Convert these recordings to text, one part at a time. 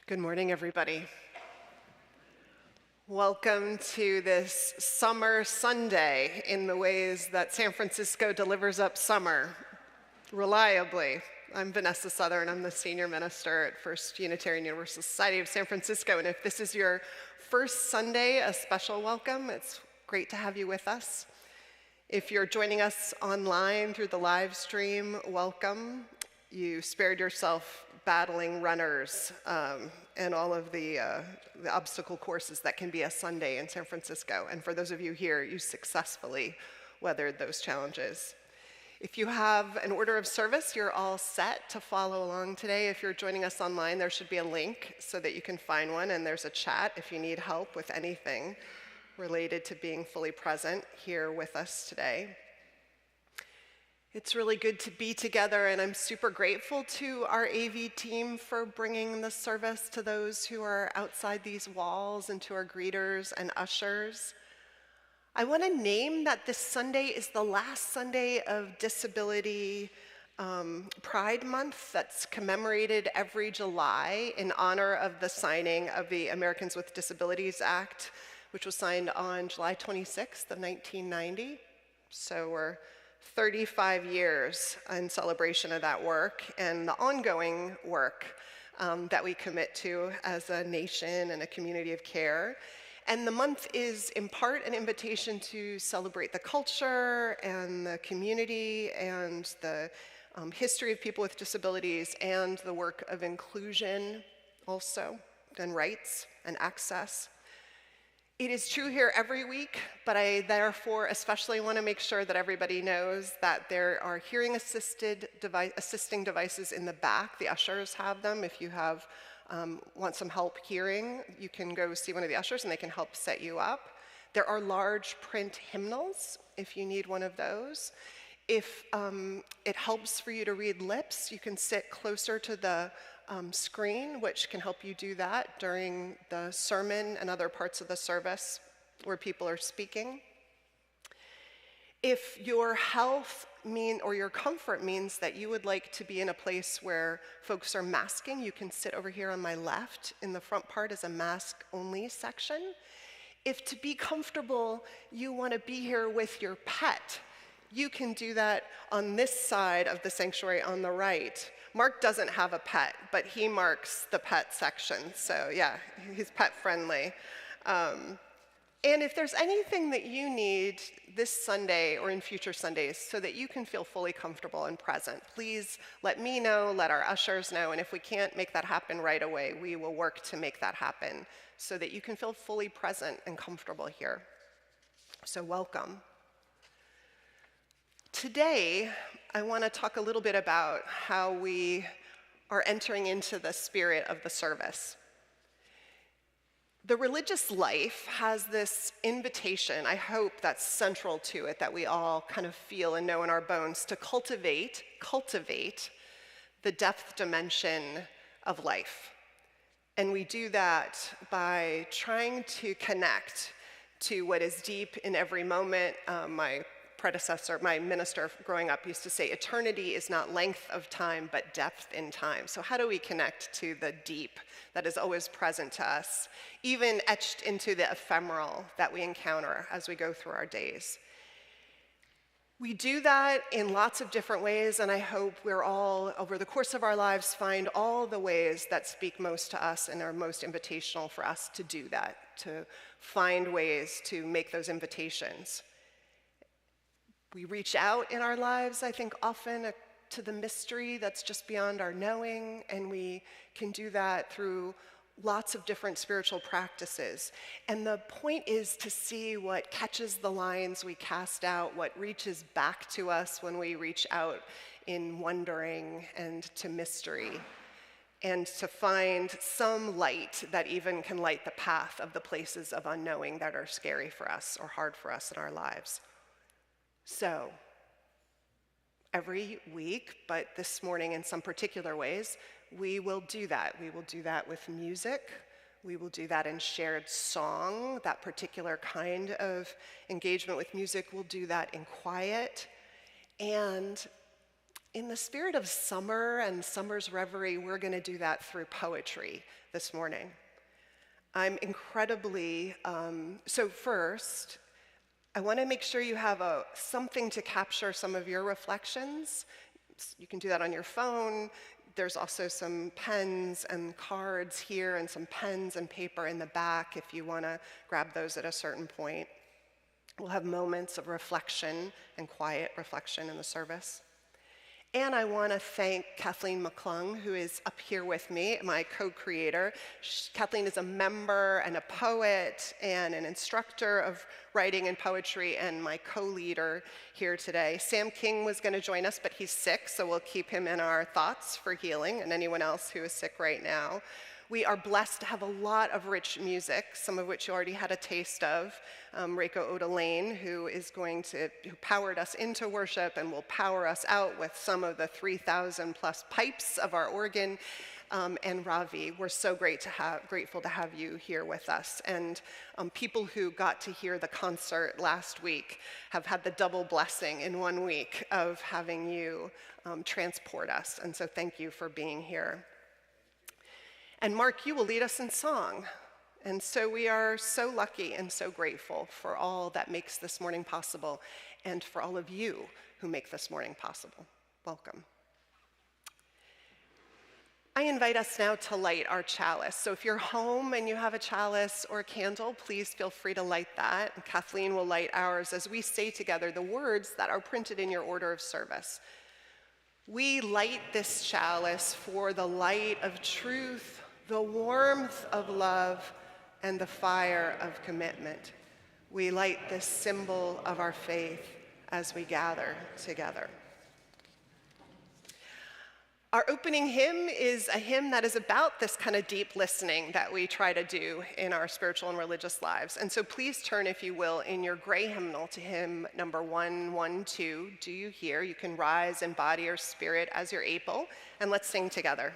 Good morning, everybody. Welcome to this summer Sunday in the ways that San Francisco delivers up summer reliably. I'm Vanessa Southern. I'm the senior minister at First Unitarian Universalist Society of San Francisco. And if this is your first Sunday, a special welcome. It's great to have you with us. If you're joining us online through the live stream, welcome. You spared yourself battling runners and all of the obstacle courses that can be a Sunday in San Francisco. And for those of you here, you successfully weathered those challenges. If you have an order of service, you're all set to follow along today. If you're joining us online, there should be a link so that you can find one, and there's a chat if you need help with anything related to being fully present here with us today. It's really good to be together, and I'm super grateful to our AV team for bringing the service to those who are outside these walls and to our greeters and ushers. I want to name that this Sunday is the last Sunday of Disability Pride Month that's commemorated every July in honor of the signing of the Americans with Disabilities Act, which was signed on July 26th of 1990. So we're 35 years in celebration of that work and the ongoing work that we commit to as a nation and a community of care. And the month is in part an invitation to celebrate the culture and the community and the history of people with disabilities and the work of inclusion also, and rights and access. It is true here every week, but I therefore especially want to make sure that everybody knows that there are hearing assisting devices in the back. The ushers have them. If you want some help hearing, you can go see one of the ushers and they can help set you up. There are large print hymnals if you need one of those. If it helps for you to read lips, you can sit closer to the screen, which can help you do that during the sermon and other parts of the service where people are speaking. If your health or your comfort means that you would like to be in a place where folks are masking, you can sit over here on my left. In the front part is a mask-only section. If to be comfortable, you want to be here with your pet, you can do that on this side of the sanctuary on the right. Mark doesn't have a pet, but he marks the pet section. So yeah, he's pet friendly. And if there's anything that you need this Sunday or in future Sundays so that you can feel fully comfortable and present, please let me know, let our ushers know, and if we can't make that happen right away, we will work to make that happen so that you can feel fully present and comfortable here. So welcome. Today, I want to talk a little bit about how we are entering into the spirit of the service. The religious life has this invitation, I hope that's central to it, that we all kind of feel and know in our bones, to cultivate the depth dimension of life. And we do that by trying to connect to what is deep in every moment. My minister growing up used to say, eternity is not length of time, but depth in time. So how do we connect to the deep that is always present to us, even etched into the ephemeral that we encounter as we go through our days? We do that in lots of different ways, and I hope we're all, over the course of our lives, find all the ways that speak most to us and are most invitational for us to do that, to find ways to make those invitations. We reach out in our lives, I think, often to the mystery that's just beyond our knowing, and we can do that through lots of different spiritual practices. And the point is to see what catches the lines we cast out, what reaches back to us when we reach out in wondering and to mystery, and to find some light that even can light the path of the places of unknowing that are scary for us or hard for us in our lives. So, every week, but this morning in some particular ways, we will do that. We will do that with music. We will do that in shared song, that particular kind of engagement with music. We'll do that in quiet. And in the spirit of summer and summer's reverie, we're going to do that through poetry this morning. I'm incredibly, so first, I want to make sure you have something to capture some of your reflections. You can do that on your phone. There's also some pens and cards here and some pens and paper in the back if you want to grab those at a certain point. We'll have moments of reflection and quiet reflection in the service. And I want to thank Kathleen McClung, who is up here with me, my co-creator. Kathleen is a member and a poet and an instructor of writing and poetry and my co-leader here today. Sam King was going to join us, but he's sick, so we'll keep him in our thoughts for healing, and anyone else who is sick right now. We are blessed to have a lot of rich music, some of which you already had a taste of. Reiko Oda-Lane, who powered us into worship and will power us out with some of the 3,000 plus pipes of our organ. And Ravi, we're so grateful to have you here with us. And people who got to hear the concert last week have had the double blessing in 1 week of having you transport us. And so thank you for being here. And Mark, you will lead us in song. And so we are so lucky and so grateful for all that makes this morning possible and for all of you who make this morning possible. Welcome. I invite us now to light our chalice. So if you're home and you have a chalice or a candle, please feel free to light that. And Kathleen will light ours as we say together the words that are printed in your order of service. We light this chalice for the light of truth, the warmth of love, and the fire of commitment. We light this symbol of our faith as we gather together. Our opening hymn is a hymn that is about this kind of deep listening that we try to do in our spiritual and religious lives. And so please turn, if you will, in your gray hymnal to hymn number 112, Do You Hear? You can rise in body or spirit as you're able, and let's sing together.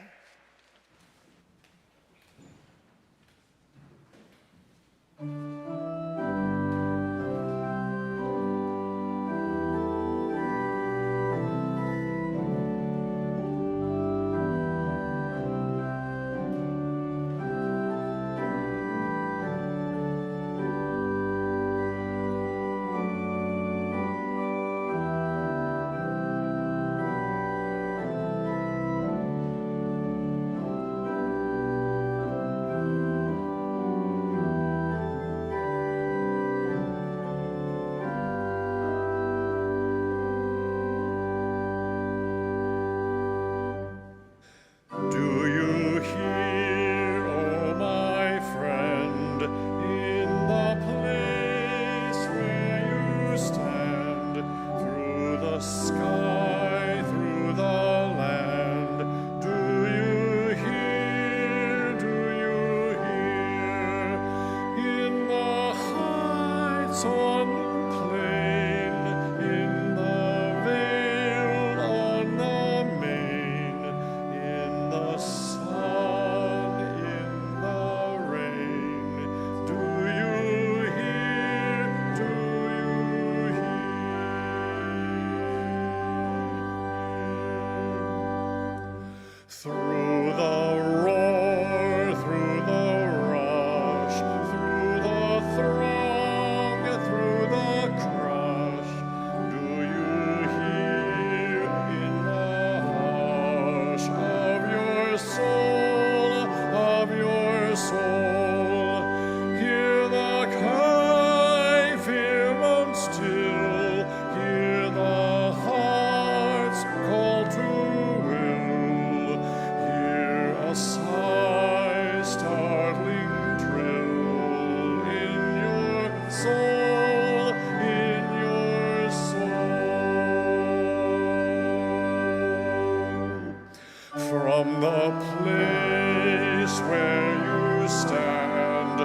From the place where you stand to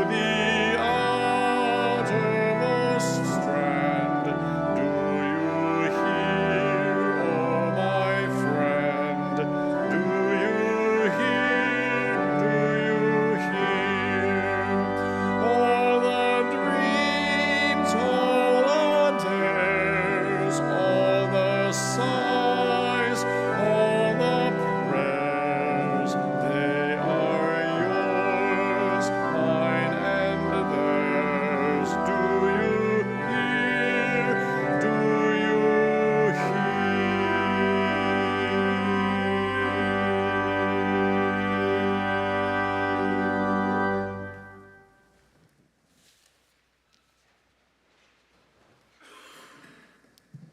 the outermost strand, do you hear, oh my friend? Do you hear all the dreams, all the dares, all the songs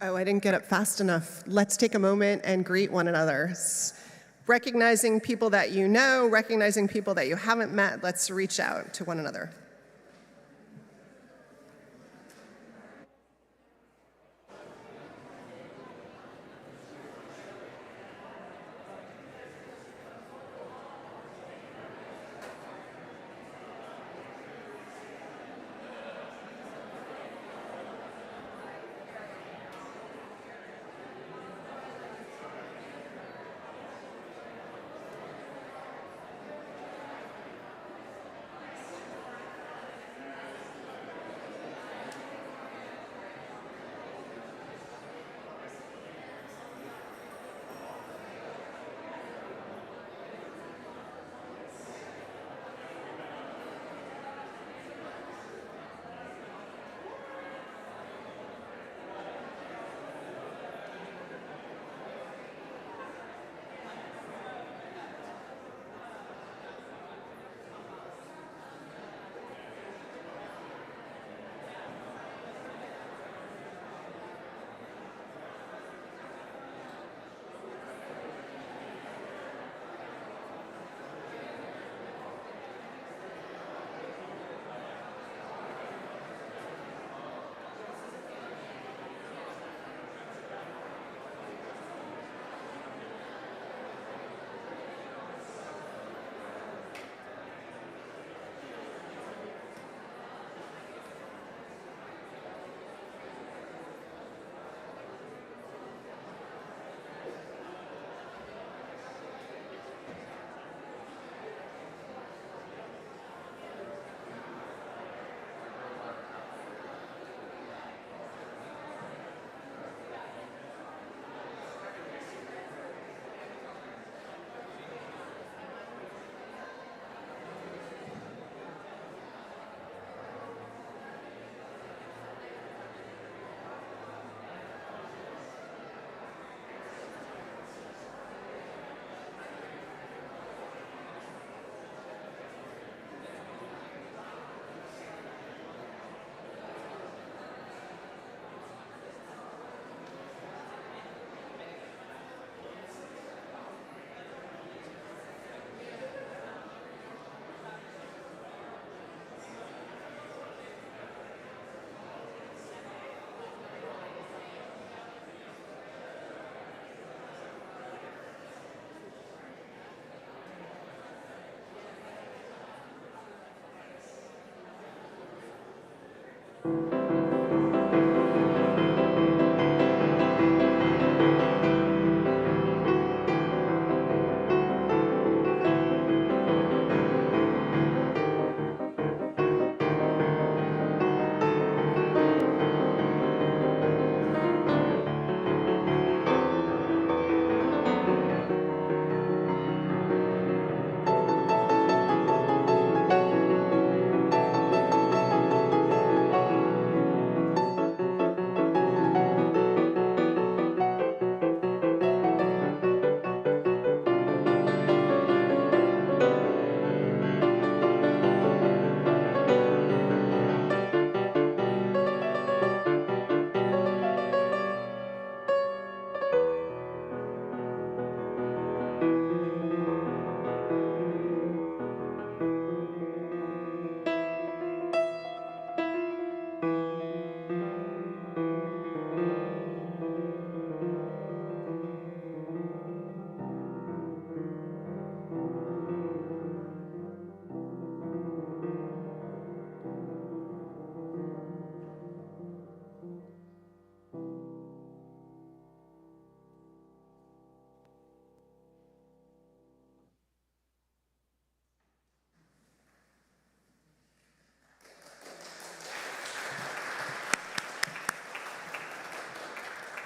Oh, I didn't get up fast enough. Let's take a moment and greet one another. Recognizing people that you know, recognizing people that you haven't met, let's reach out to one another.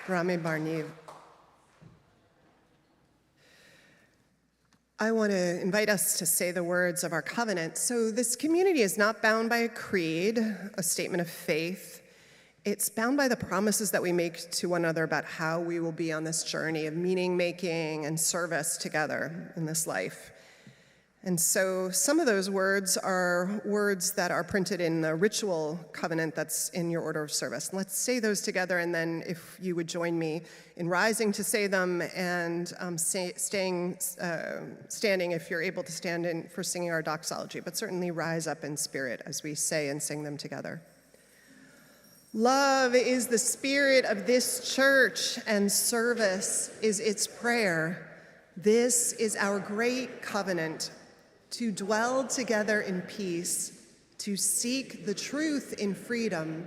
Rami Barniv. I want to invite us to say the words of our covenant. So this community is not bound by a creed, a statement of faith. It's bound by the promises that we make to one another about how we will be on this journey of meaning-making and service together in this life. And so some of those words are words that are printed in the ritual covenant that's in your order of service. Let's say those together, and then if you would join me in rising to say them and standing if you're able to stand in for singing our doxology, but certainly rise up in spirit as we say and sing them together. Love is the spirit of this church, and service is its prayer. This is our great covenant, to dwell together in peace, to seek the truth in freedom,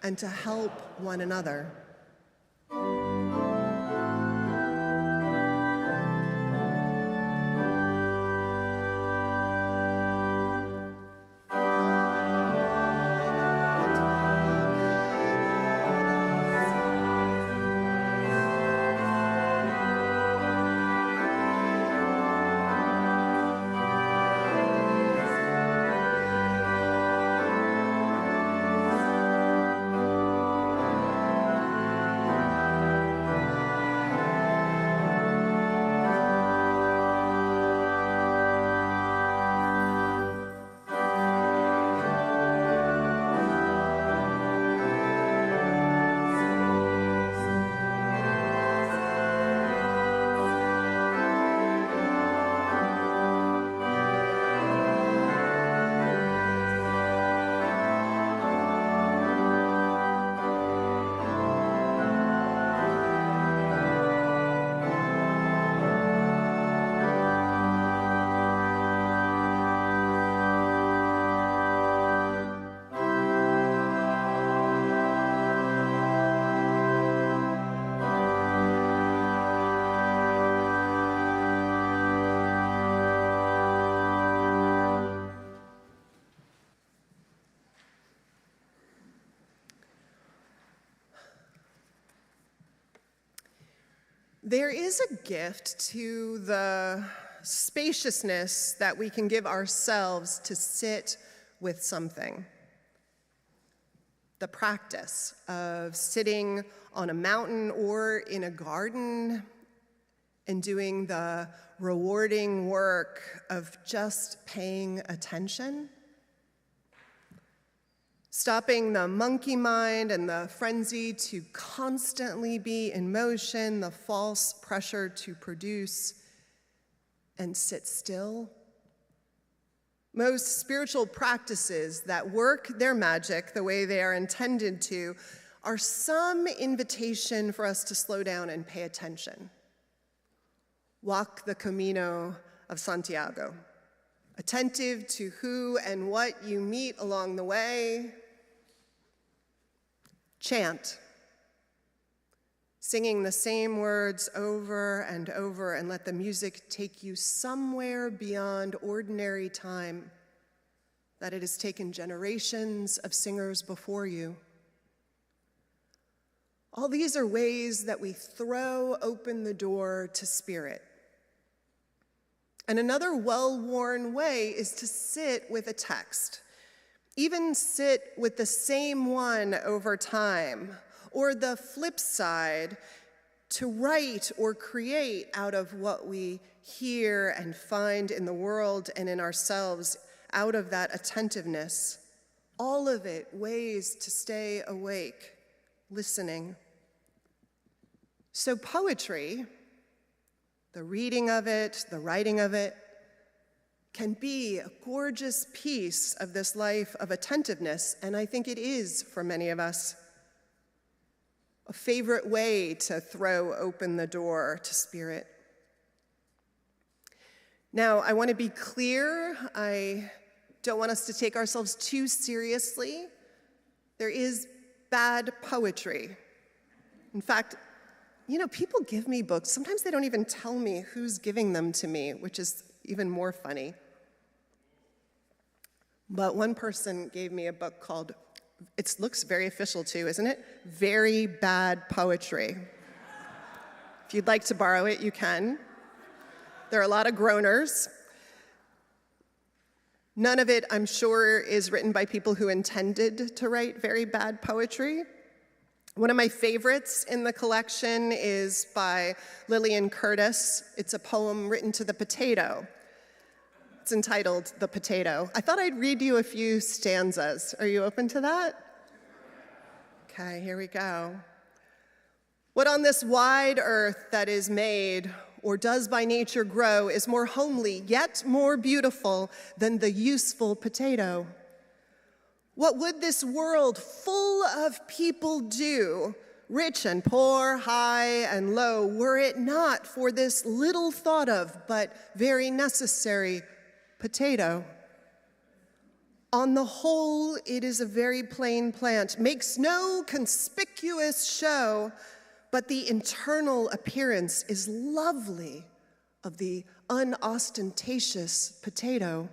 and to help one another. There is a gift to the spaciousness that we can give ourselves to sit with something. The practice of sitting on a mountain or in a garden and doing the rewarding work of just paying attention. Stopping the monkey mind and the frenzy to constantly be in motion, the false pressure to produce, and sit still. Most spiritual practices that work their magic the way they are intended to are some invitation for us to slow down and pay attention. Walk the Camino of Santiago, attentive to who and what you meet along the way. Chant, singing the same words over and over, and let the music take you somewhere beyond ordinary time, that it has taken generations of singers before you. All these are ways that we throw open the door to spirit. And another well-worn way is to sit with a text. Even sit with the same one over time, or the flip side, to write or create out of what we hear and find in the world and in ourselves, out of that attentiveness. All of it ways to stay awake, listening. So poetry, the reading of it, the writing of it, can be a gorgeous piece of this life of attentiveness, and I think it is for many of us. A favorite way to throw open the door to spirit. Now, I want to be clear, I don't want us to take ourselves too seriously. There is bad poetry. In fact, people give me books. Sometimes they don't even tell me who's giving them to me, which is even more funny. But one person gave me a book called, it looks very official too, isn't it? Very Bad Poetry. If you'd like to borrow it, you can. There are a lot of groaners. None of it, I'm sure, is written by people who intended to write very bad poetry. One of my favorites in the collection is by Lillian Curtis. It's a poem written to the potato. It's entitled The Potato. I thought I'd read you a few stanzas. Are you open to that? Okay, here we go. What on this wide earth that is made, or does by nature grow, is more homely, yet more beautiful than the useful potato? What would this world full of people do, rich and poor, high and low, were it not for this little thought of, but very necessary potato? On the whole, it is a very plain plant, makes no conspicuous show, but the internal appearance is lovely of the unostentatious potato.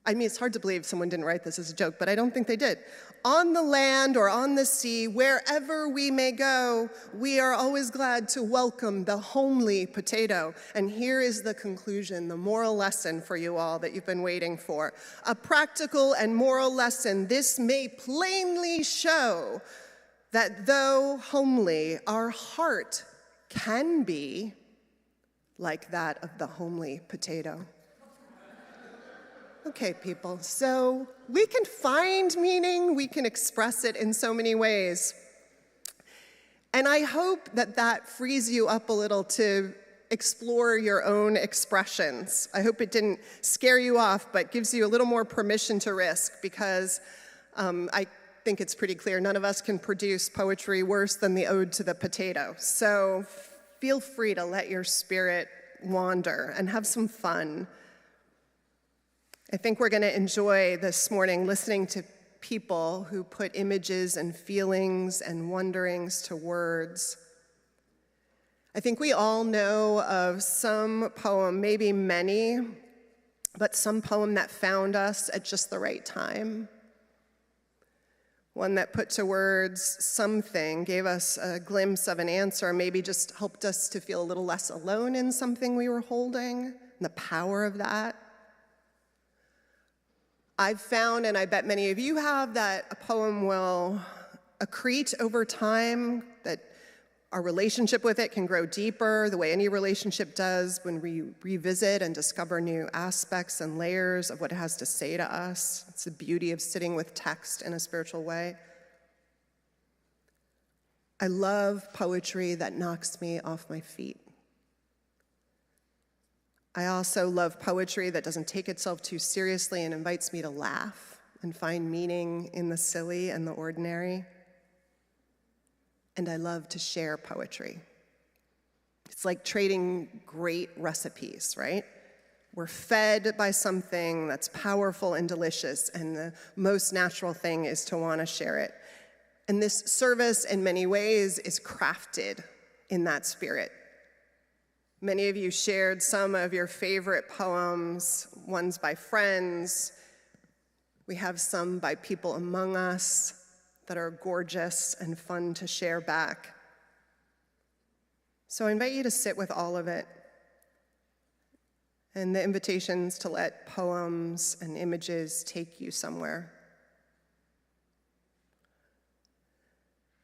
I mean, it's hard to believe someone didn't write this as a joke, but I don't think they did. On the land or on the sea, wherever we may go, we are always glad to welcome the homely potato. And here is the conclusion, the moral lesson for you all that you've been waiting for. A practical and moral lesson. This may plainly show that though homely, our heart can be like that of the homely potato. Okay, people, so we can find meaning, we can express it in so many ways. And I hope that that frees you up a little to explore your own expressions. I hope it didn't scare you off, but gives you a little more permission to risk, because I think it's pretty clear none of us can produce poetry worse than the Ode to the Potato. So feel free to let your spirit wander and have some fun. I think we're going to enjoy this morning listening to people who put images and feelings and wonderings to words. I think we all know of some poem, maybe many, but some poem that found us at just the right time. One that put to words something, gave us a glimpse of an answer, maybe just helped us to feel a little less alone in something we were holding, and the power of that. I've found, and I bet many of you have, that a poem will accrete over time, that our relationship with it can grow deeper, the way any relationship does when we revisit and discover new aspects and layers of what it has to say to us. It's the beauty of sitting with text in a spiritual way. I love poetry that knocks me off my feet. I also love poetry that doesn't take itself too seriously and invites me to laugh and find meaning in the silly and the ordinary. And I love to share poetry. It's like trading great recipes, right? We're fed by something that's powerful and delicious, and the most natural thing is to want to share it. And this service, in many ways, is crafted in that spirit. Many of you shared some of your favorite poems, ones by friends. We have some by people among us that are gorgeous and fun to share back. So I invite you to sit with all of it, and the invitations to let poems and images take you somewhere.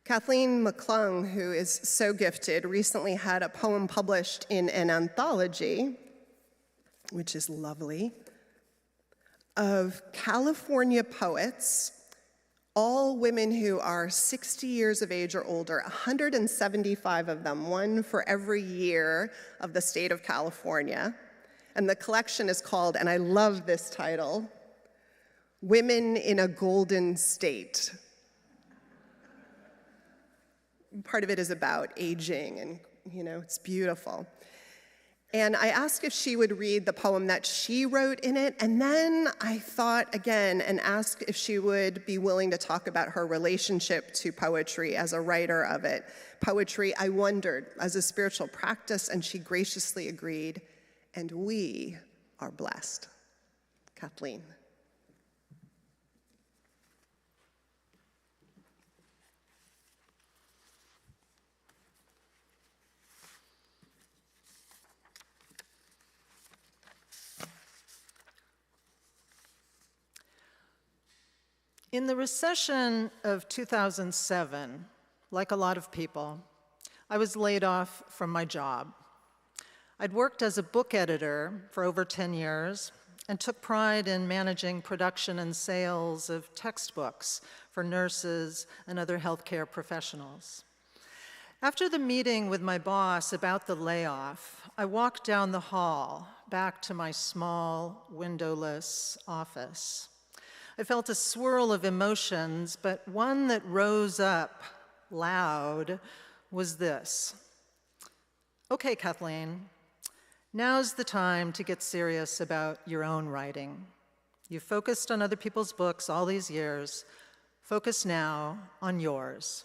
Kathleen McClung, who is so gifted, recently had a poem published in an anthology, which is lovely, of California poets, all women who are 60 years of age or older, 175 of them, one for every year of the state of California. And the collection is called, and I love this title, Women in a Golden State. Part of it is about aging, and it's beautiful. And I asked if she would read the poem that she wrote in it, and then I thought again and asked if she would be willing to talk about her relationship to poetry as a writer of it. Poetry, I wondered, as a spiritual practice, and she graciously agreed, and we are blessed. Kathleen. In the recession of 2007, like a lot of people, I was laid off from my job. I'd worked as a book editor for over 10 years and took pride in managing production and sales of textbooks for nurses and other healthcare professionals. After the meeting with my boss about the layoff, I walked down the hall back to my small, windowless office. I felt a swirl of emotions, but one that rose up loud was this. Okay, Kathleen, now's the time to get serious about your own writing. You've focused on other people's books all these years. Focus now on yours.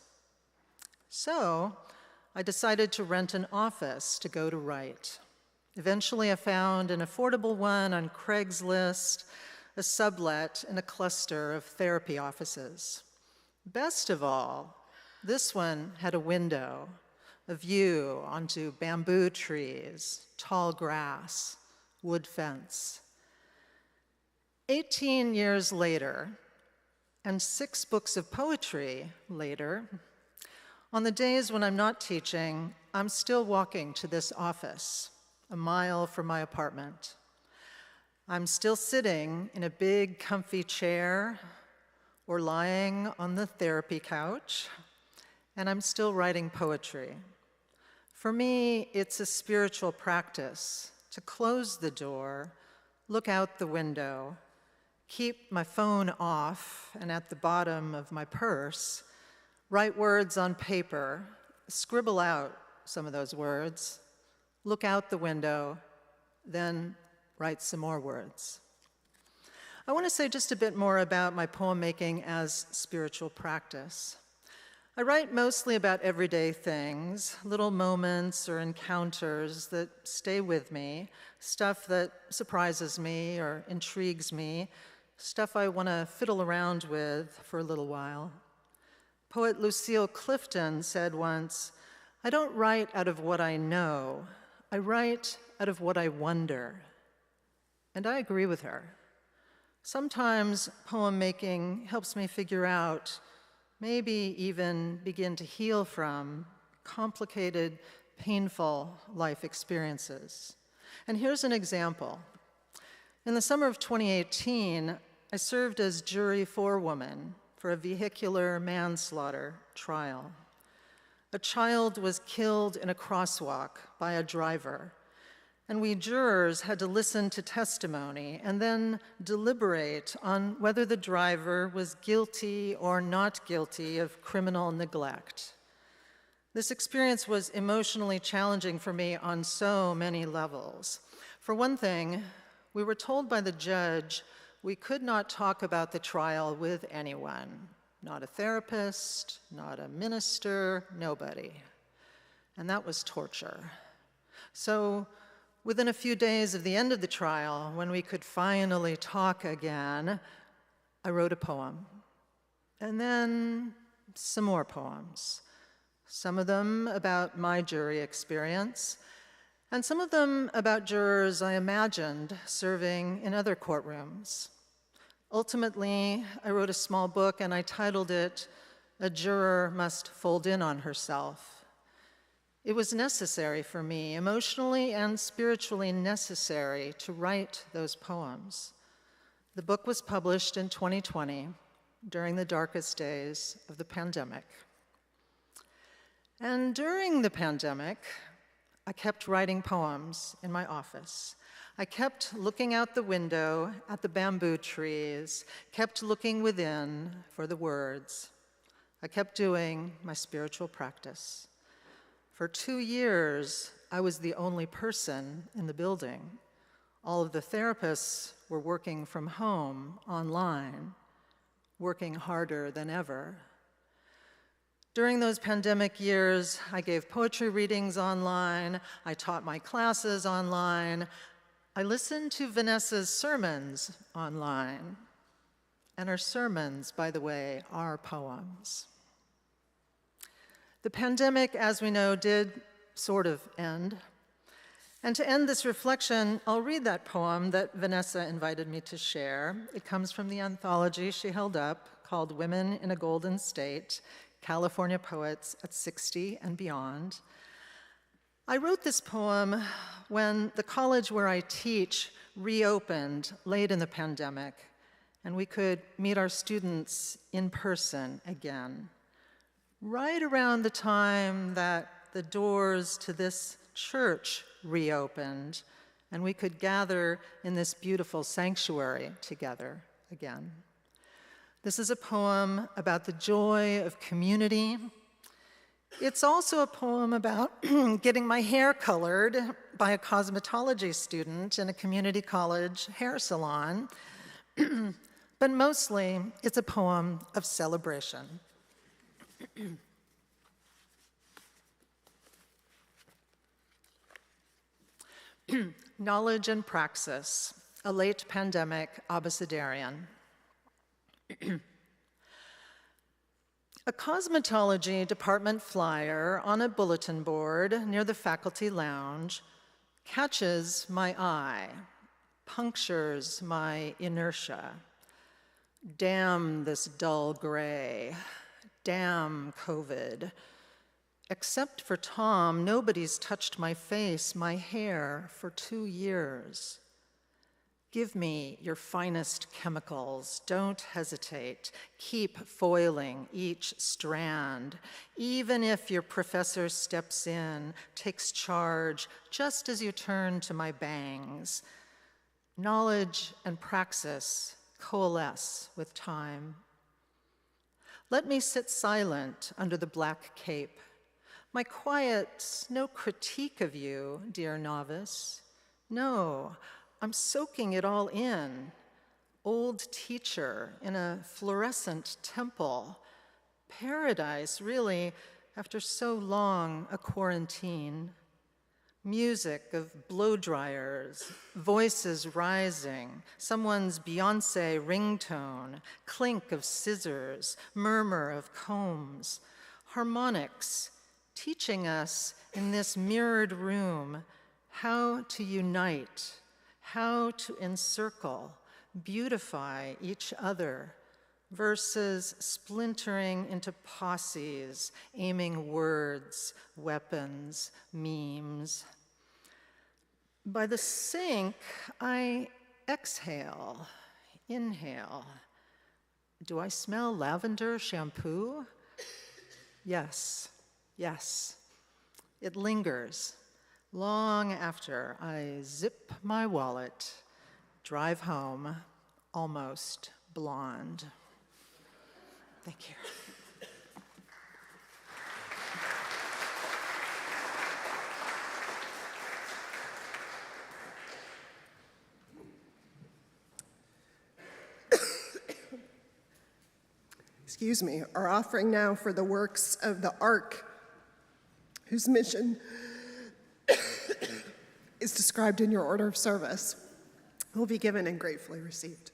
So I decided to rent an office to go to write. Eventually, I found an affordable one on Craigslist, a sublet in a cluster of therapy offices. Best of all, this one had a window, a view onto bamboo trees, tall grass, wood fence. 18 years later, and 6 books of poetry later, on the days when I'm not teaching, I'm still walking to this office, a mile from my apartment. I'm still sitting in a big, comfy chair or lying on the therapy couch, and I'm still writing poetry. For me, it's a spiritual practice to close the door, look out the window, keep my phone off and at the bottom of my purse, write words on paper, scribble out some of those words, look out the window, then write some more words. I want to say just a bit more about my poem making as spiritual practice. I write mostly about everyday things, little moments or encounters that stay with me, stuff that surprises me or intrigues me, stuff I want to fiddle around with for a little while. Poet Lucille Clifton said once, "I don't write out of what I know, I write out of what I wonder." And I agree with her. Sometimes poem making helps me figure out, maybe even begin to heal from, complicated, painful life experiences. And here's an example. In the summer of 2018, I served as jury forewoman for a vehicular manslaughter trial. A child was killed in a crosswalk by a driver, and we jurors had to listen to testimony and then deliberate on whether the driver was guilty or not guilty of criminal neglect. This experience was emotionally challenging for me on so many levels. For one thing, we were told by the judge we could not talk about the trial with anyone, not a therapist, not a minister, nobody. And that was torture. So within a few days of the end of the trial, when we could finally talk again, I wrote a poem. And then some more poems. Some of them about my jury experience, and some of them about jurors I imagined serving in other courtrooms. Ultimately, I wrote a small book and I titled it, "A Juror Must Fold In on Herself." It was necessary for me, emotionally and spiritually necessary, to write those poems. The book was published in 2020, during the darkest days of the pandemic. And during the pandemic, I kept writing poems in my office. I kept looking out the window at the bamboo trees, kept looking within for the words. I kept doing my spiritual practice. For 2 years, I was the only person in the building. All of the therapists were working from home, online, working harder than ever. During those pandemic years, I gave poetry readings online, I taught my classes online, I listened to Vanessa's sermons online. And her sermons, by the way, are poems. The pandemic, as we know, did sort of end. And to end this reflection, I'll read that poem that Vanessa invited me to share. It comes from the anthology she held up called Women in a Golden State, California Poets at 60 and Beyond. I wrote this poem when the college where I teach reopened late in the pandemic, and we could meet our students in person again. Right around the time that the doors to this church reopened, and we could gather in this beautiful sanctuary together again. This is a poem about the joy of community. It's also a poem about getting my hair colored by a cosmetology student in a community college hair salon. But mostly, it's a poem of celebration. Knowledge and Praxis, a late pandemic abecedarian. A cosmetology department flyer on a bulletin board near the faculty lounge catches my eye, punctures my inertia. Damn this dull gray, damn COVID. Except for Tom, nobody's touched my face, my hair, for 2 years. Give me your finest chemicals, don't hesitate. Keep foiling each strand, even if your professor steps in, takes charge, just as you turn to my bangs. Knowledge and praxis coalesce with time. Let me sit silent under the black cape. My quiet's no critique of you, dear novice. No, I'm soaking it all in. Old teacher in a fluorescent temple. Paradise, really, after so long a quarantine. Music of blow dryers, voices rising, someone's Beyonce ringtone, clink of scissors, murmur of combs, harmonics, teaching us in this mirrored room how to unite, how to encircle, beautify each other, versus splintering into posses, aiming words, weapons, memes. By the sink, I exhale, inhale. Do I smell lavender shampoo? Yes, yes. It lingers long after I zip my wallet, drive home, almost blonde. Thank you. Excuse me, our offering now for the works of the Ark, whose mission is described in your order of service, will be given and gratefully received.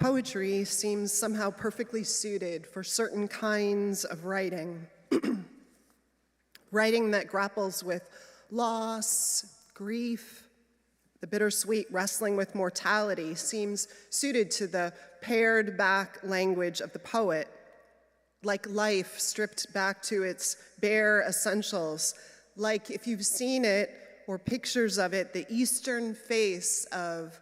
Poetry seems somehow perfectly suited for certain kinds of writing. Writing that grapples with loss, grief, the bittersweet wrestling with mortality seems suited to the pared back language of the poet, like life stripped back to its bare essentials, like if you've seen it or pictures of it, the eastern face of,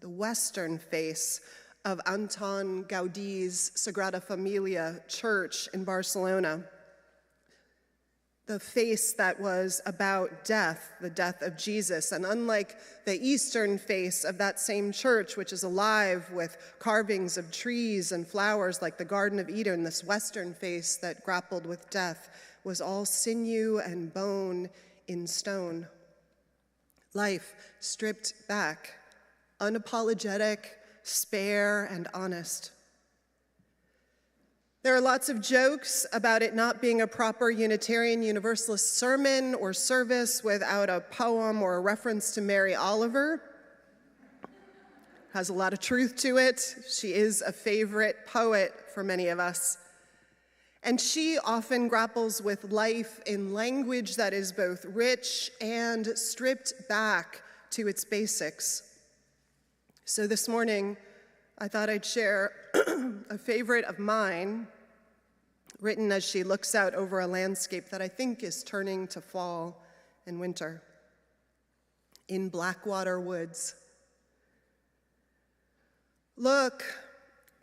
the western face of Anton Gaudi's Sagrada Familia church in Barcelona. The face that was about death, the death of Jesus. And unlike the eastern face of that same church, which is alive with carvings of trees and flowers like the Garden of Eden, this western face that grappled with death was all sinew and bone in stone. Life stripped back, unapologetic, spare, and honest. There are lots of jokes about it not being a proper Unitarian Universalist sermon or service without a poem or a reference to Mary Oliver. Has a lot of truth to it. She is a favorite poet for many of us. And she often grapples with life in language that is both rich and stripped back to its basics. So this morning, I thought I'd share a favorite of mine, written as she looks out over a landscape that I think is turning to fall and winter. In Blackwater Woods. Look,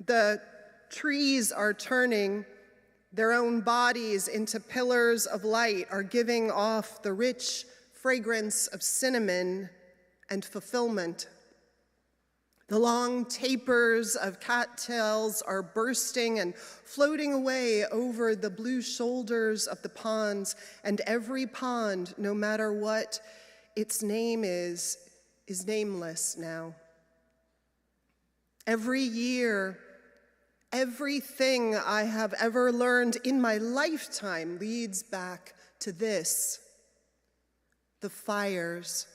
the trees are turning their own bodies into pillars of light, are giving off the rich fragrance of cinnamon and fulfillment. The long tapers of cattails are bursting and floating away over the blue shoulders of the ponds, and every pond, no matter what its name is nameless now. Every year, everything I have ever learned in my lifetime leads back to this: the fires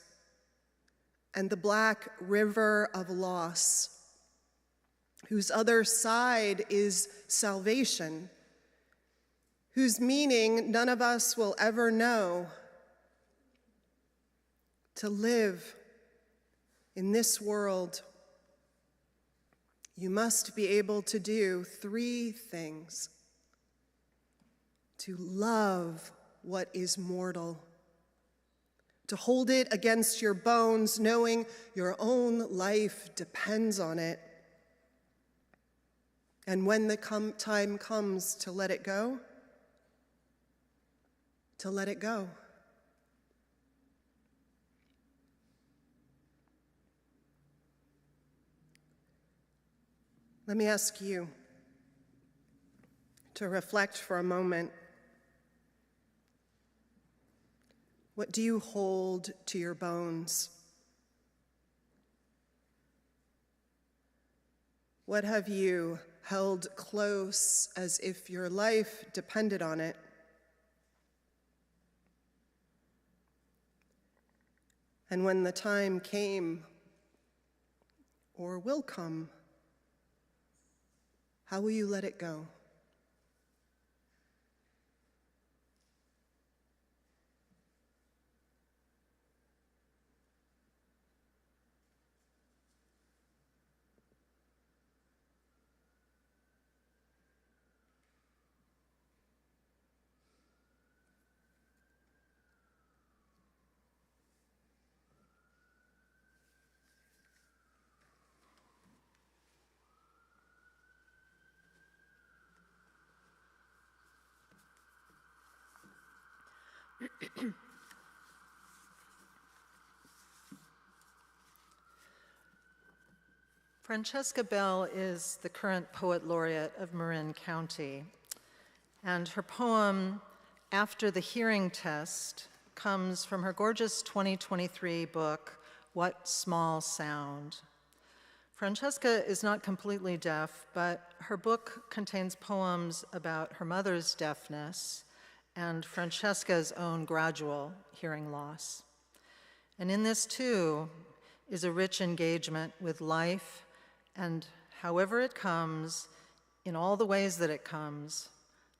and the black river of loss, whose other side is salvation, whose meaning none of us will ever know. To live in this world, you must be able to do three things: to love what is mortal, to hold it against your bones, knowing your own life depends on it, and when the time comes to let it go, to let it go. Let me ask you to reflect for a moment. What do you hold to your bones? What have you held close as if your life depended on it? And when the time came, or will come, how will you let it go? Francesca Bell is the current poet laureate of Marin County, and her poem, After the Hearing Test, comes from her gorgeous 2023 book, What Small Sound. Francesca is not completely deaf, but her book contains poems about her mother's deafness and Francesca's own gradual hearing loss. And in this, too, is a rich engagement with life and however it comes, in all the ways that it comes,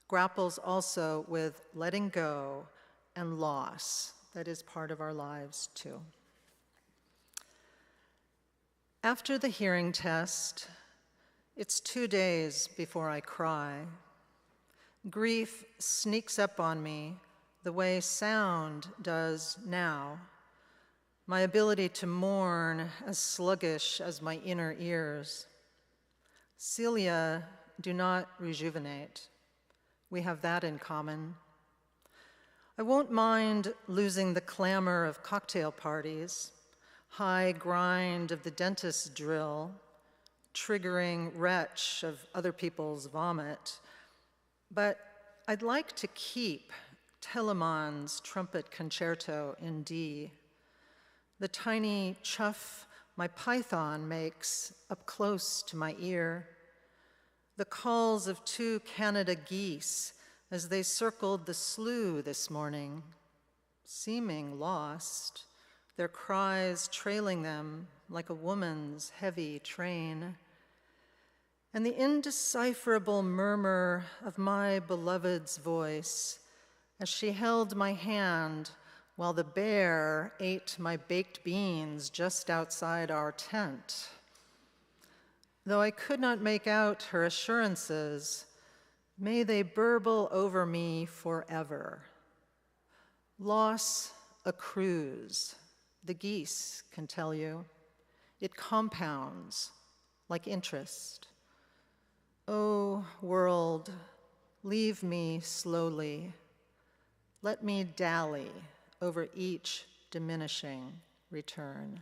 grapples also with letting go and loss that is part of our lives too. After the hearing test, it's 2 days before I cry. Grief sneaks up on me the way sound does now, my ability to mourn as sluggish as my inner ears. Cilia do not rejuvenate. We have that in common. I won't mind losing the clamor of cocktail parties, high grind of the dentist's drill, triggering retch of other people's vomit, but I'd like to keep Telemann's trumpet concerto in D, the tiny chuff my python makes up close to my ear, the calls of 2 Canada geese as they circled the slough this morning, seeming lost, their cries trailing them like a woman's heavy train, and the indecipherable murmur of my beloved's voice as she held my hand while the bear ate my baked beans just outside our tent. Though I could not make out her assurances, may they burble over me forever. Loss accrues, the geese can tell you. It compounds like interest. Oh, world, leave me slowly. Let me dally over each diminishing return.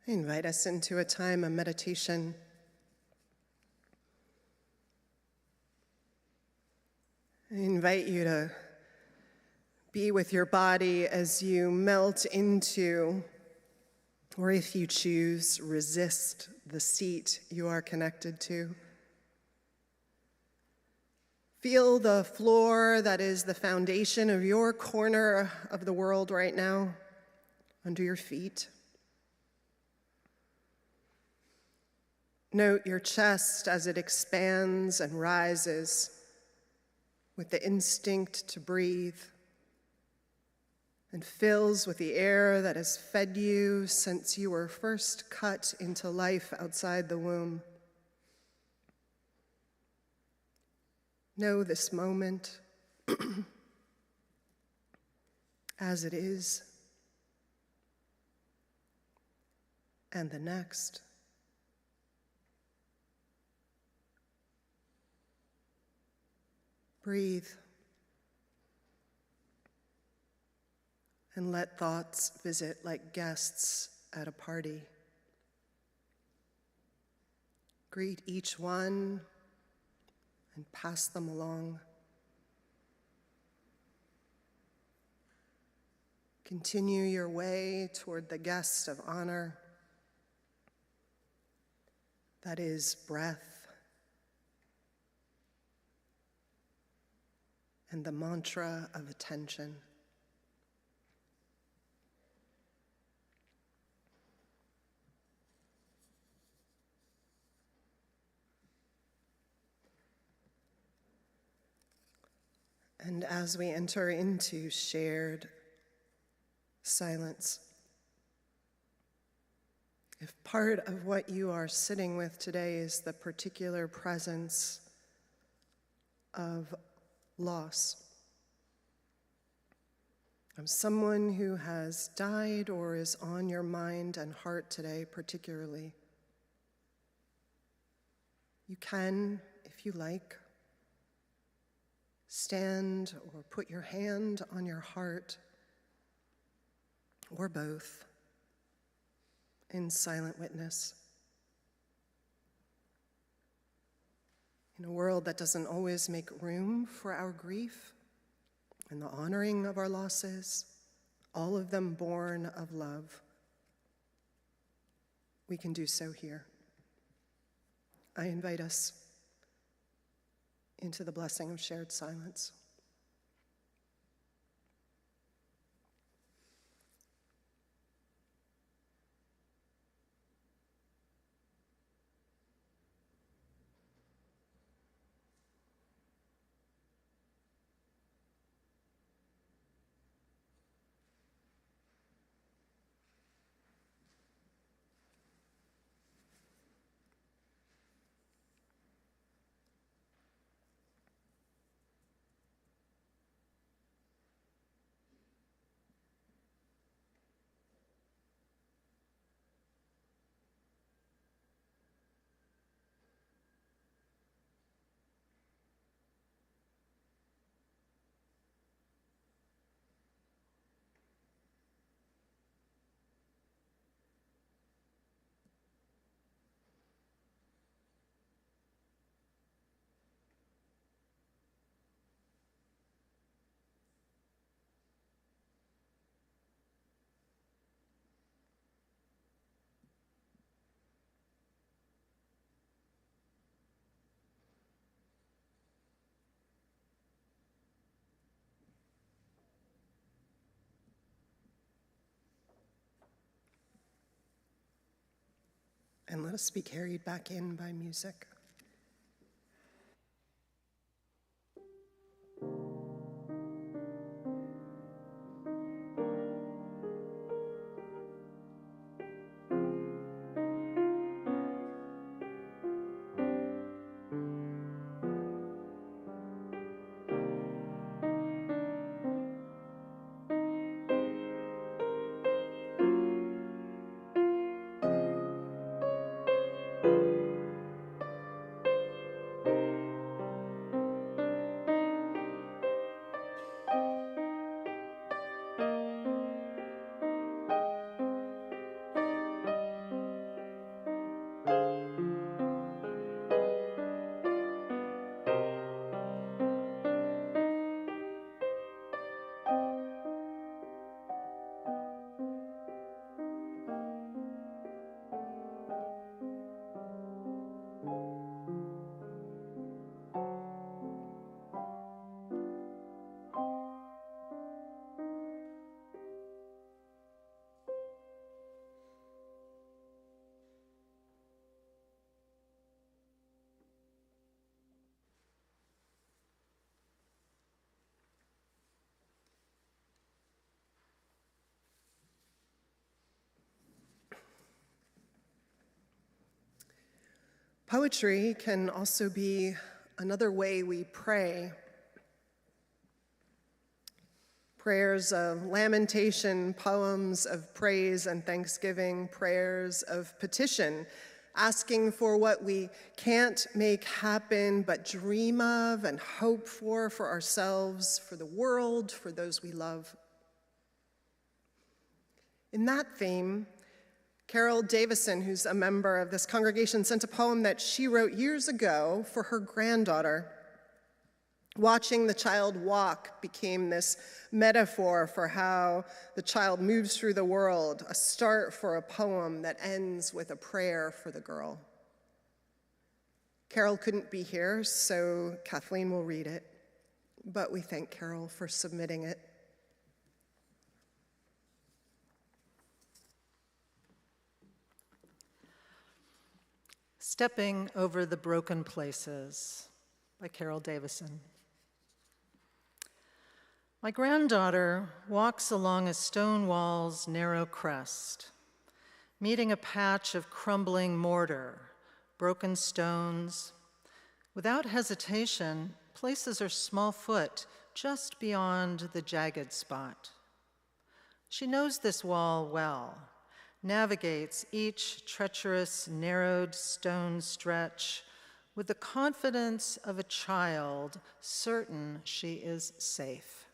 I invite us into a time of meditation. I invite you to be with your body as you melt into, or if you choose, resist the seat you are connected to. Feel the floor that is the foundation of your corner of the world right now under your feet. Note your chest as it expands and rises with the instinct to breathe and fills with the air that has fed you since you were first cut into life outside the womb. Know this moment as it is, and the next. Breathe and let thoughts visit like guests at a party. Greet each one and pass them along. Continue your way toward the guest of honor. That is breath. And the mantra of attention. And as we enter into shared silence, if part of what you are sitting with today is the particular presence of loss, of someone who has died or is on your mind and heart today particularly, you can, if you like, stand or put your hand on your heart, or both, in silent witness. In a world that doesn't always make room for our grief and the honoring of our losses, all of them born of love, we can do so here. I invite us into the blessing of shared silence. And let us be carried back in by music. Poetry can also be another way we pray. Prayers of lamentation, poems of praise and thanksgiving, prayers of petition, asking for what we can't make happen but dream of and hope for ourselves, for the world, for those we love. In that theme, Carol Davison, who's a member of this congregation, sent a poem that she wrote years ago for her granddaughter. Watching the child walk became this metaphor for how the child moves through the world, a start for a poem that ends with a prayer for the girl. Carol couldn't be here, so Kathleen will read it, but we thank Carol for submitting it. Stepping Over the Broken Places by Carol Davison. My granddaughter walks along a stone wall's narrow crest, meeting a patch of crumbling mortar, broken stones. Without hesitation, places her small foot just beyond the jagged spot. She knows this wall well, navigates each treacherous, narrowed stone stretch with the confidence of a child certain she is safe.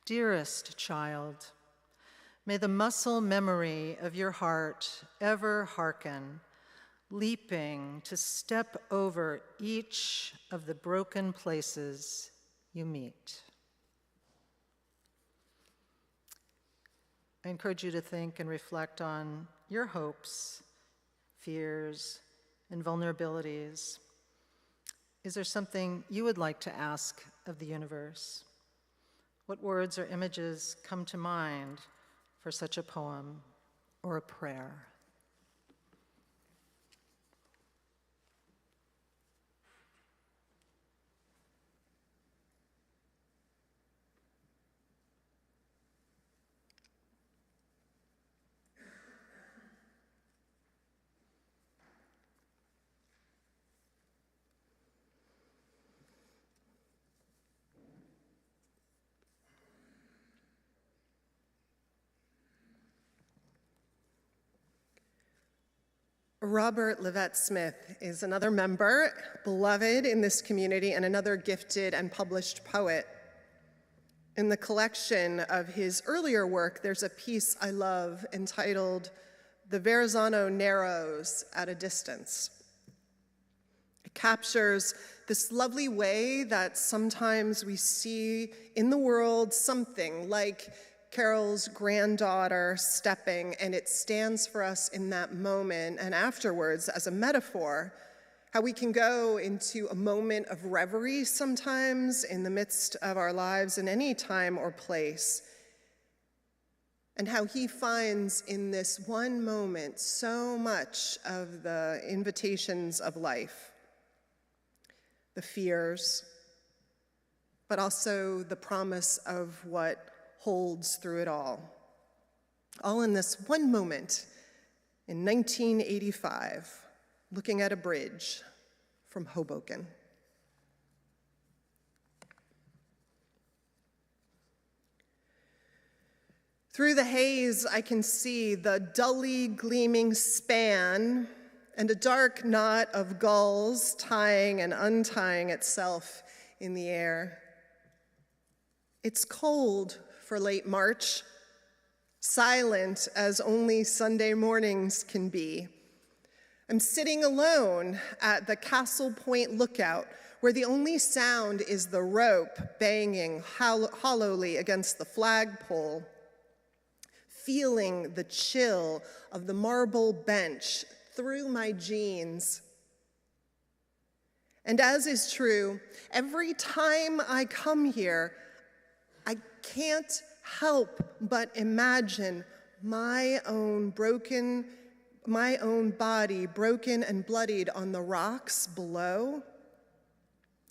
Dearest child, may the muscle memory of your heart ever hearken, leaping to step over each of the broken places you meet. I encourage you to think and reflect on your hopes, fears, and vulnerabilities. Is there something you would like to ask of the universe? What words or images come to mind for such a poem or a prayer? Robert Levette Smith is another member, beloved in this community, and another gifted and published poet. In the collection of his earlier work, there's a piece I love entitled "The Verrazano Narrows at a Distance." It captures this lovely way that sometimes we see in the world something like Carol's granddaughter stepping, and it stands for us in that moment and afterwards as a metaphor, how we can go into a moment of reverie sometimes in the midst of our lives in any time or place, and how he finds in this one moment so much of the invitations of life, the fears, but also the promise of what holds through it all in this one moment in 1985, looking at a bridge from Hoboken. Through the haze, I can see the dully gleaming span and a dark knot of gulls tying and untying itself in the air. It's cold for late March, silent as only Sunday mornings can be. I'm sitting alone at the Castle Point Lookout, where the only sound is the rope banging hollowly against the flagpole, feeling the chill of the marble bench through my jeans. And as is true, every time I come here, I can't help but imagine my own body broken and bloodied on the rocks below,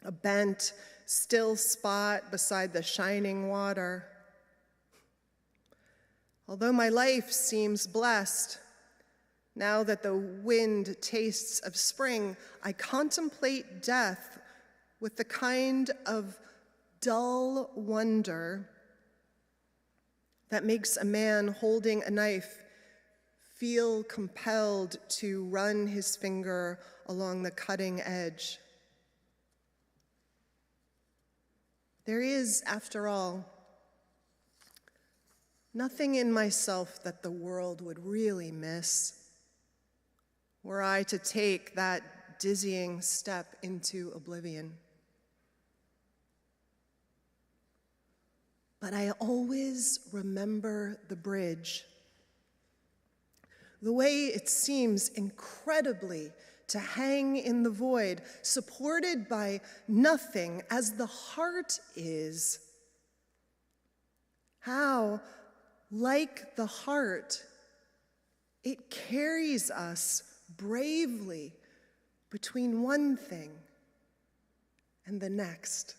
a bent, still spot beside the shining water. Although my life seems blessed, now that the wind tastes of spring, I contemplate death with the kind of dull wonder that makes a man holding a knife feel compelled to run his finger along the cutting edge. There is, after all, nothing in myself that the world would really miss were I to take that dizzying step into oblivion. But I always remember the bridge, the way it seems incredibly to hang in the void, supported by nothing, as the heart is. How, like the heart, it carries us bravely between one thing and the next.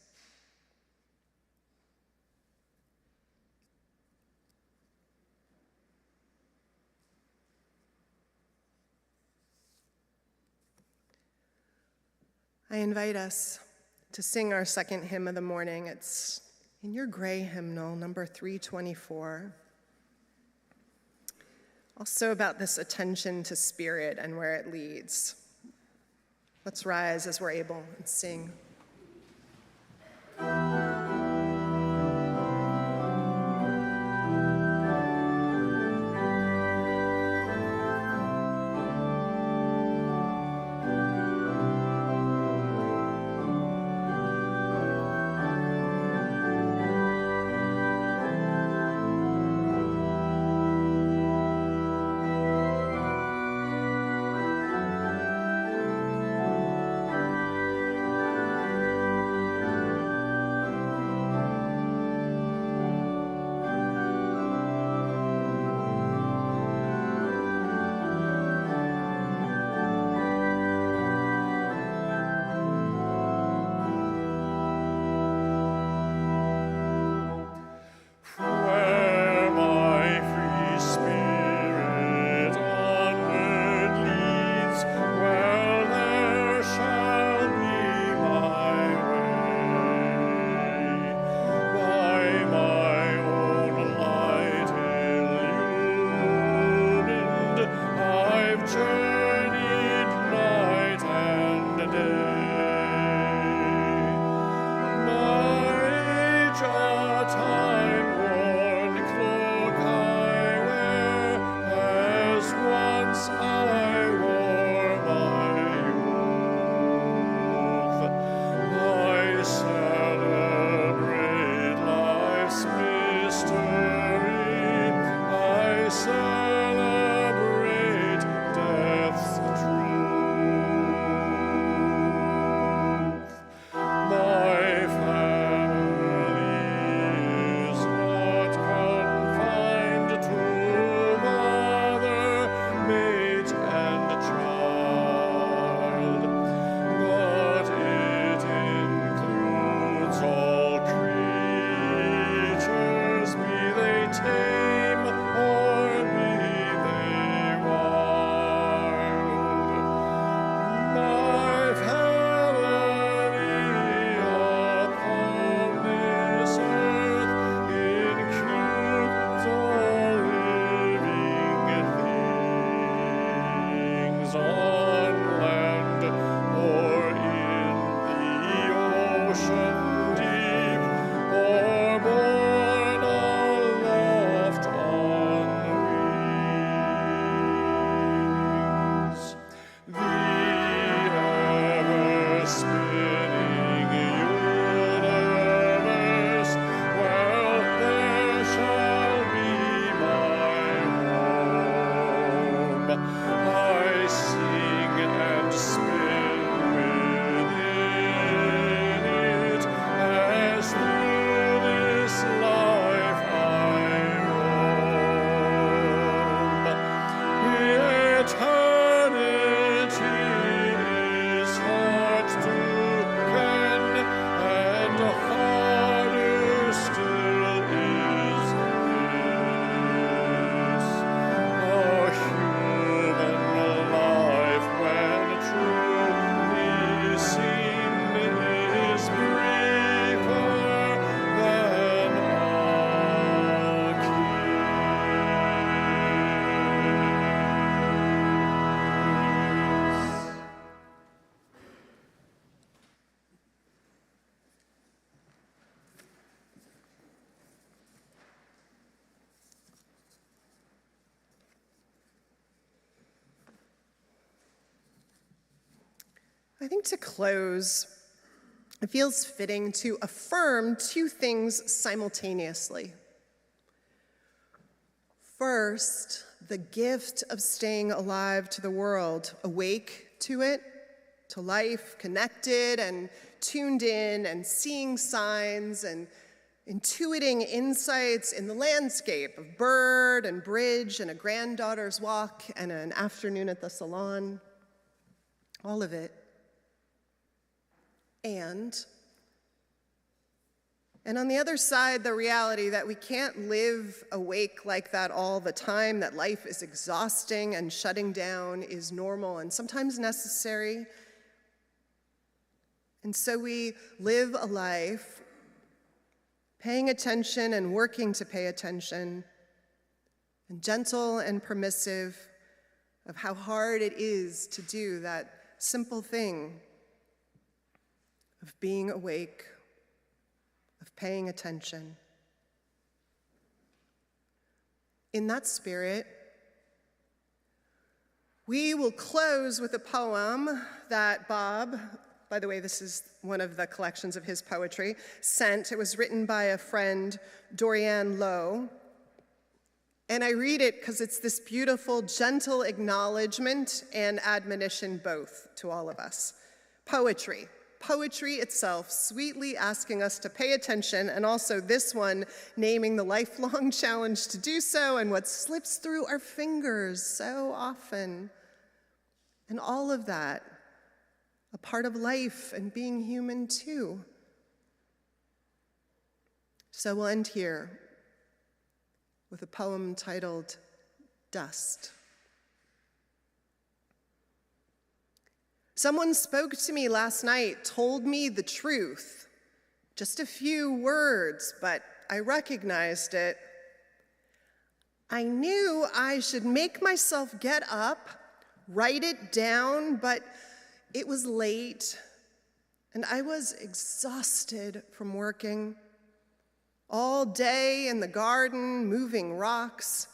I invite us to sing our second hymn of the morning. It's in your gray hymnal, number 324. Also about this attention to spirit and where it leads. Let's rise as we're able and sing. I think to close, it feels fitting to affirm two things simultaneously. First, the gift of staying alive to the world, awake to it, to life, connected and tuned in and seeing signs and intuiting insights in the landscape of bird and bridge and a granddaughter's walk and an afternoon at the salon, all of it. And on the other side, the reality that we can't live awake like that all the time, that life is exhausting and shutting down is normal and sometimes necessary. And so we live a life paying attention and working to pay attention, and gentle and permissive of how hard it is to do that simple thing of being awake, of paying attention. In that spirit, we will close with a poem that Bob, by the way, this is one of the collections of his poetry, sent. It was written by a friend, Dorianne Lowe. And I read it because it's this beautiful, gentle acknowledgement and admonition both to all of us. Poetry. Poetry itself, sweetly asking us to pay attention, and also this one naming the lifelong challenge to do so and what slips through our fingers so often. And all of that, a part of life and being human too. So we'll end here with a poem titled Dust. Someone spoke to me last night, told me the truth. Just a few words, but I recognized it. I knew I should make myself get up, write it down, but it was late, and I was exhausted from working all day in the garden, moving rocks.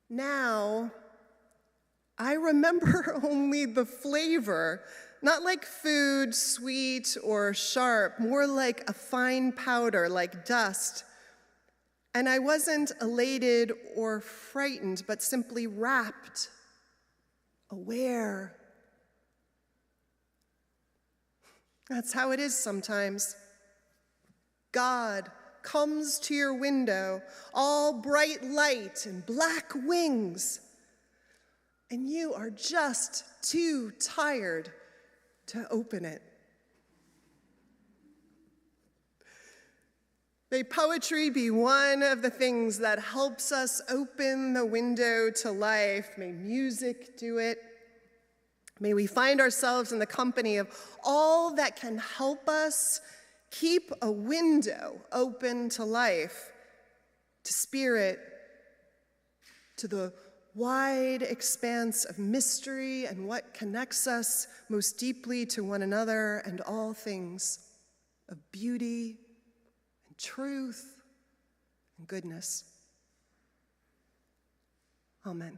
Now, I remember only the flavor, not like food, sweet or sharp, more like a fine powder, like dust. And I wasn't elated or frightened, but simply rapt, aware. That's how it is sometimes. God comes to your window, all bright light and black wings, and you are just too tired to open it. May poetry be one of the things that helps us open the window to life. May music do it. May we find ourselves in the company of all that can help us keep a window open to life, to spirit, to the wide expanse of mystery and what connects us most deeply to one another and all things of beauty and truth and goodness. Amen.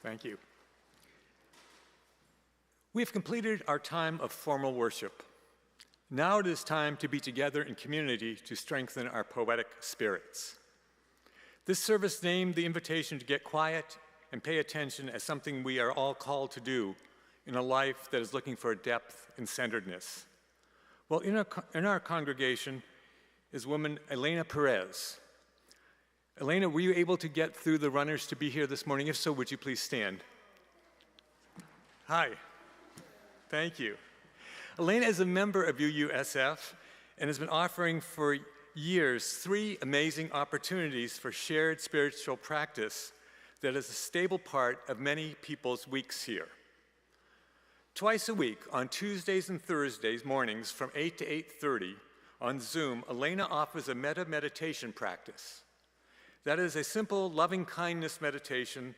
Thank you. We have completed our time of formal worship. Now it is time to be together in community to strengthen our poetic spirits. This service named the invitation to get quiet and pay attention as something we are all called to do in a life that is looking for depth and centeredness. Well, in our congregation is woman Elena Perez. Elena, were you able to get through the runners to be here this morning? If so, would you please stand? Hi. Thank you. Elena is a member of UUSF and has been offering for years 3 amazing opportunities for shared spiritual practice that is a stable part of many people's weeks here. Twice a week, on Tuesdays and Thursdays mornings from 8 to 8:30 on Zoom, Elena offers a meditation practice. That is a simple, loving-kindness meditation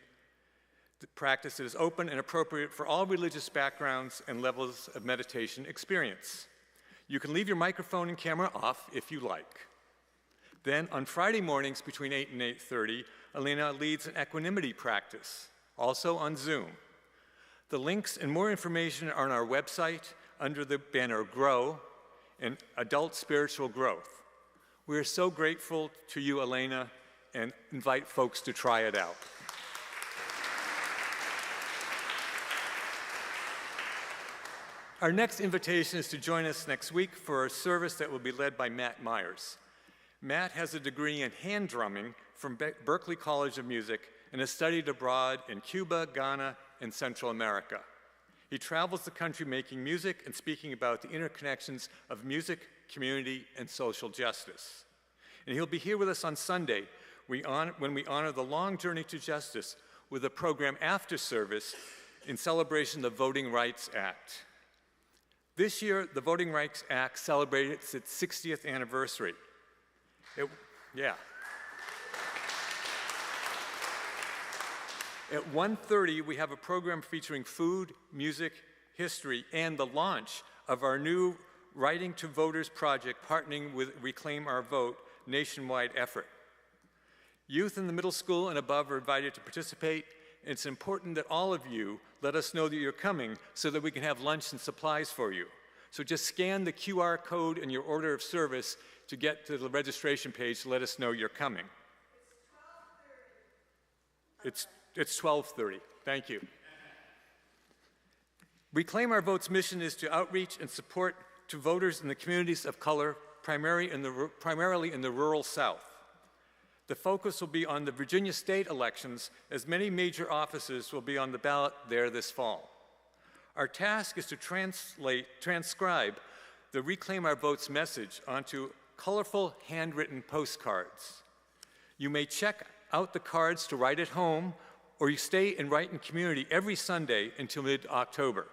practice that is open and appropriate for all religious backgrounds and levels of meditation experience. You can leave your microphone and camera off if you like. Then, on Friday mornings between 8 and 8:30, Elena leads an equanimity practice, also on Zoom. The links and more information are on our website under the banner Grow and Adult Spiritual Growth. We are so grateful to you, Elena, and invite folks to try it out. Our next invitation is to join us next week for a service that will be led by Matt Myers. Matt has a degree in hand drumming from Berklee College of Music and has studied abroad in Cuba, Ghana, and Central America. He travels the country making music and speaking about the interconnections of music, community, and social justice. And he'll be here with us on Sunday when we honor the long journey to justice with a program after service in celebration of the Voting Rights Act. This year, the Voting Rights Act celebrates its 60th anniversary. At 1:30, we have a program featuring food, music, history, and the launch of our new Writing to Voters project, partnering with Reclaim Our Vote nationwide effort. Youth in the middle school and above are invited to participate. It's important that all of you let us know that you're coming so that we can have lunch and supplies for you. So just scan the QR code in your order of service to get to the registration page to let us know you're coming. It's 12:30. Thank you. Reclaim Our Vote's mission is to outreach and support to voters in the communities of color, primarily in the rural South. The focus will be on the Virginia state elections, as many major offices will be on the ballot there this fall. Our task is to transcribe the Reclaim Our Vote's message onto colorful handwritten postcards. You may check out the cards to write at home, or you stay and write in community every Sunday until mid-October.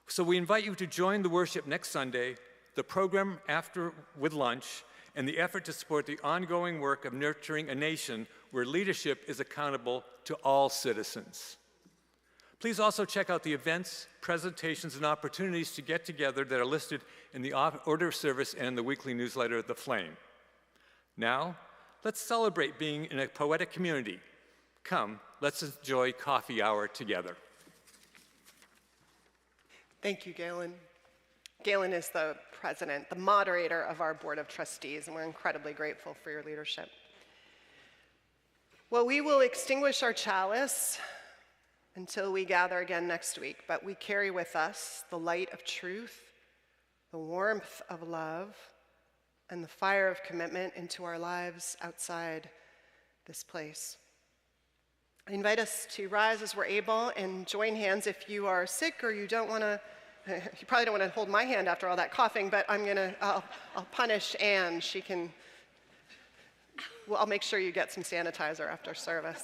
So we invite you to join the worship next Sunday, the program after with lunch, and the effort to support the ongoing work of nurturing a nation where leadership is accountable to all citizens. Please also check out the events, presentations, and opportunities to get together that are listed in the order of service and the weekly newsletter, The Flame. Now, let's celebrate being in a poetic community. Come, let's enjoy coffee hour together. Thank you, Galen. Galen is the president, the moderator of our board of trustees, and we're incredibly grateful for your leadership. Well, we will extinguish our chalice until we gather again next week, but we carry with us the light of truth, the warmth of love, and the fire of commitment into our lives outside this place. I invite us to rise as we're able and join hands if you are sick or you don't want to. You probably don't want to hold my hand after all that coughing, but I'll punish Anne. I'll make sure you get some sanitizer after service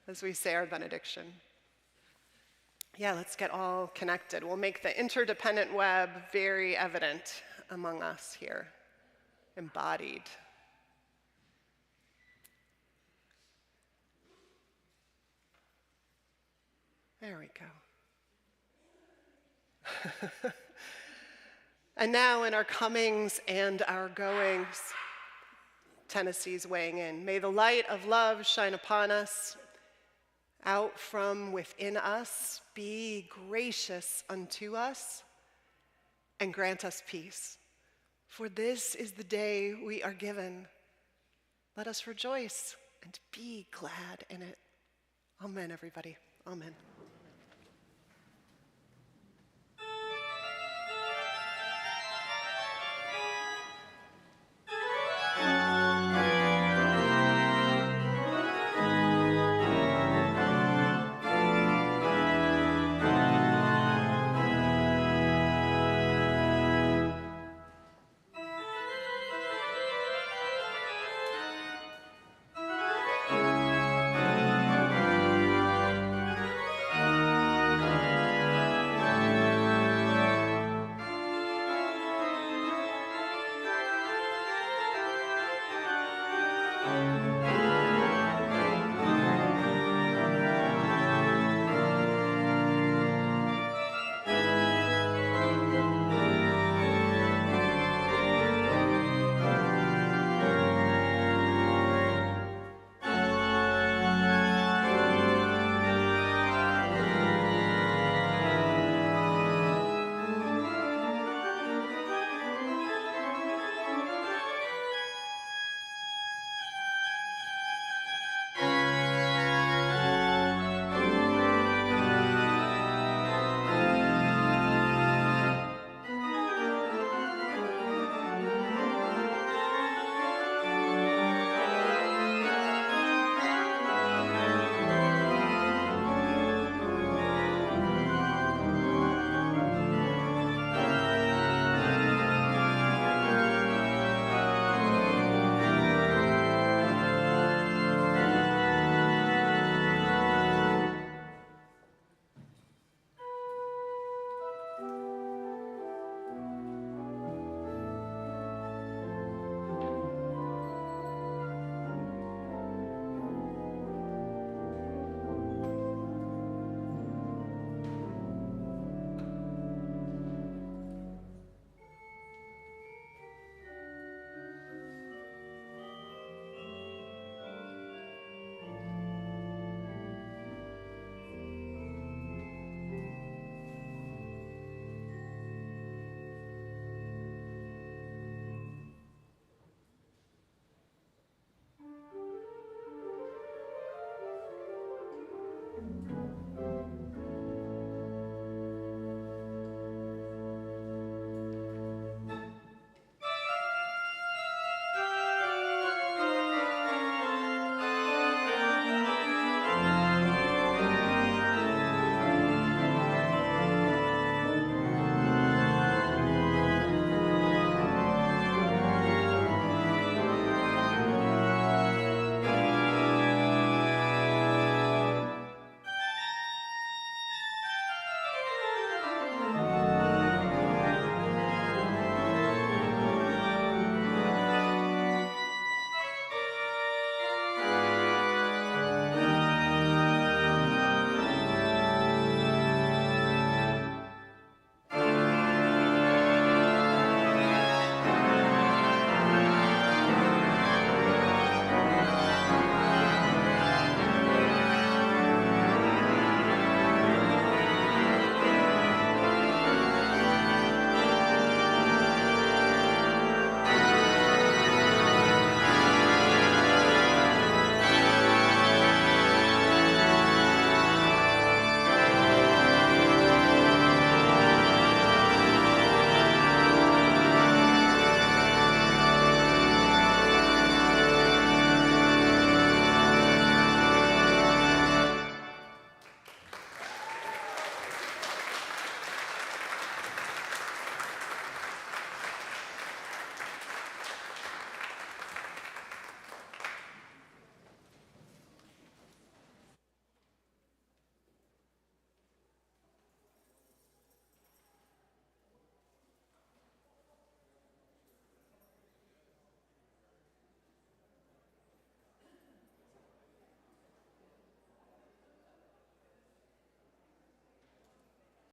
as we say our benediction. Yeah, let's get all connected. We'll make the interdependent web very evident among us here, embodied. There we go. And now in our comings and our goings, Tennessee's weighing in. May the light of love shine upon us, out from within us, be gracious unto us, and grant us peace. For this is the day we are given. Let us rejoice and be glad in it. Amen, everybody. Amen.